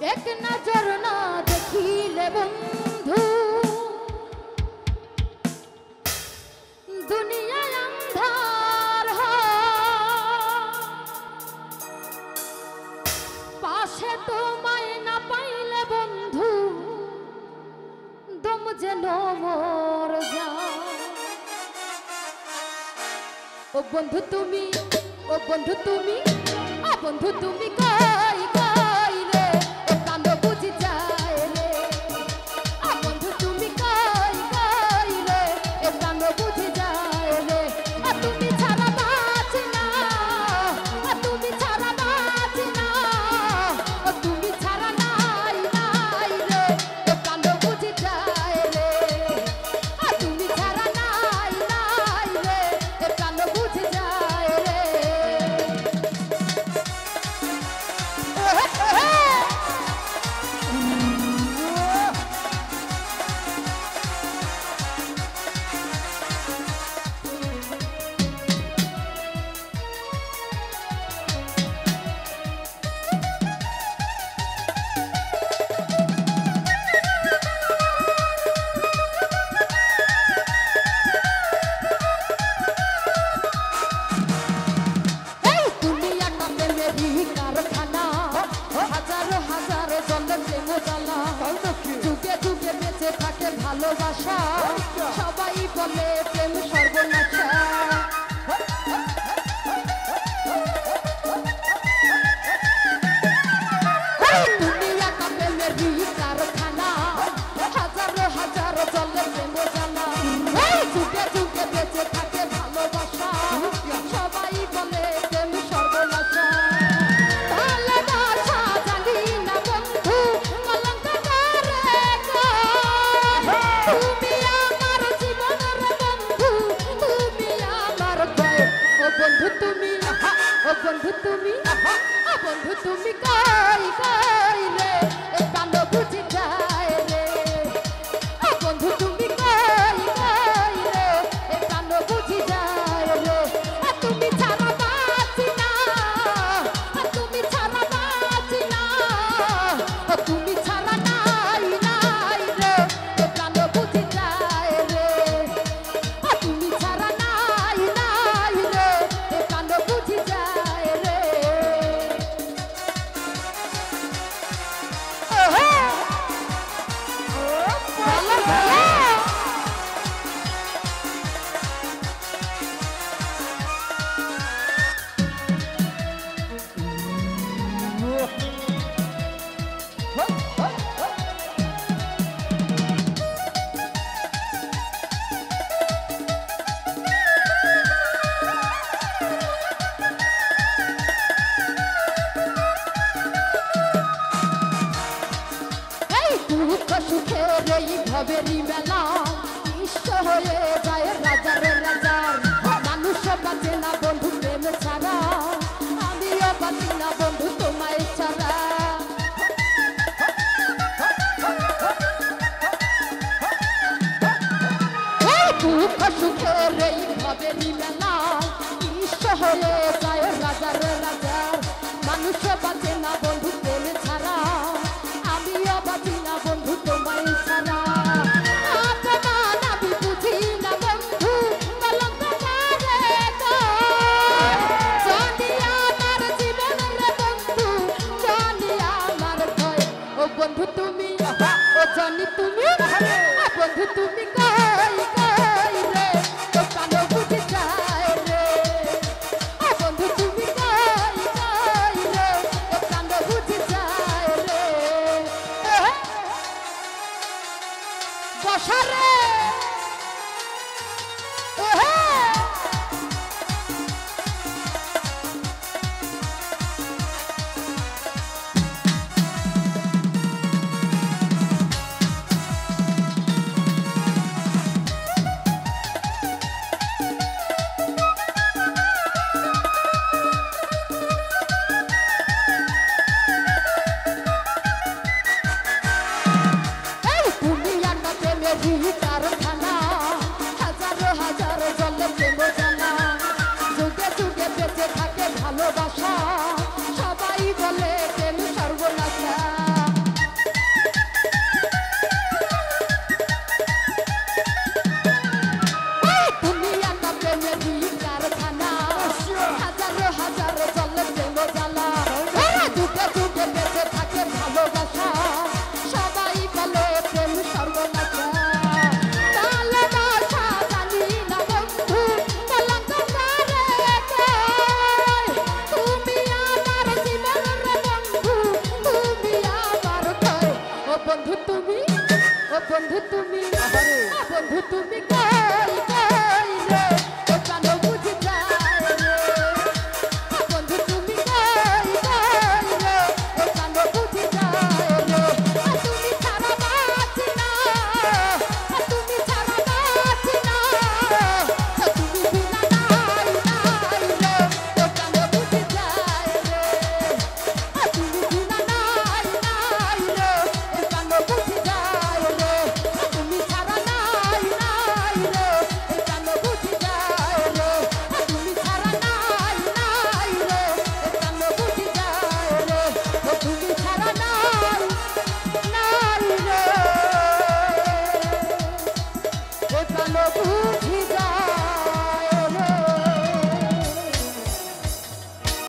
এক নজর না দেখিলে বন্ধু দুনিয়ায় অন্ধার পাশে তোমায় না পাইলে বন্ধু দম যেন মর যায়। ও বন্ধু তুমি, ও বন্ধু তুমি, ও বন্ধু তুমি কই কই রে এ প্রাণ বুঝি যায় রে। ও বন্ধু তুমি কই কই রে এ প্রাণ বুঝি যায় রে। তুমি ছাড়া বাঁচি না, তুমি ছাড়া বাঁচি না, তুমি ছাড়া নাই নাই রে এ প্রাণ বুঝি যায় রে। তুমি ছাড়া নাই নাই রে এ প্রাণ বুঝি যায় রে। যুগে যুগে বেঁচে থাকে ভালোবাসা, সবাই বলে প্রেম সর্বনাশা। দুনিয়াটা প্রেমের কারখানা, হাজারো হাজারো জলে প্রেম জানা। যুগে যুগে বেঁচে থাকে ভালোবাসা, সবাই বলে প্রেম সর্বনাশা। বন্ধু তুমি, ও বন্ধু তুমি, ও বন্ধু তুমি কই কই রে এ প্রাণ বুঝি যায় রে। ও বন্ধু তুমি কই কই রে এ প্রাণ বুঝি যায় রে। তুমি ছাড়া বাঁচি না, তুমি ছাড়া বাঁচি না, তুমি ছাড়া নাই নাই রে এ প্রাণ বুঝি যায় রে। তুমি ছাড়া নাই নাই রে এ প্রাণ বুঝি যায় রে। দুঃখ সুখের এই ভবেরই মেলা বিশ্ব হয়ে যায় রাজার রাজার। মানুষ বাঁচে না বন্ধু প্রেম ছাড়া, আমিও বাঁচি না বন্ধু তোমায় ছাড়া। দুঃখ সুখের এই ভবেরই মেলা বিশ্ব হয়ে যায় রাজার রাজার। মানুষ বাঁচে না বন্ধু প্রেম ছাড়া, আমিও বাঁচি না বন্ধু তোমায় ছাড়া। অপমান আমি বুঝি না বন্ধু, কলঙ্ক মারে জানি আমার জীবন রে বন্ধু, জানি আমার ভয়। ও বন্ধু তুমি, ও জানি তুমি, ও বন্ধু তুমি কই কই রে ও প্রাণ বুঝি যায় রে। ও বন্ধু তুমি কই কই রে ও প্রাণ বুঝি যায় রে। বসা রে তুমি একটা প্রেমের বন্ধু তুমি বন্ধু তুমি কই কই রে ও প্রাণ বুঝি যায় রে বন্ধু তুমি কই কই রে ও প্রাণ বুঝি যায় রে তুমি ছাড়া বাঁচি না তুমি ছাড়া বাঁচি না তুমি বিনা নাই নাই রে ও প্রাণ বুঝি যায় রে তুমি বিনা নাই নাই রে ও প্রাণ বুঝি যায় রে তুমি ছাড়া নাই নাই রে ও প্রাণ বুঝি যায় রে তুমি ছাড়া নাই নাই রে ও প্রাণ বুঝি যায় রে তুমি ছাড়া নাই নাই রে ও প্রাণ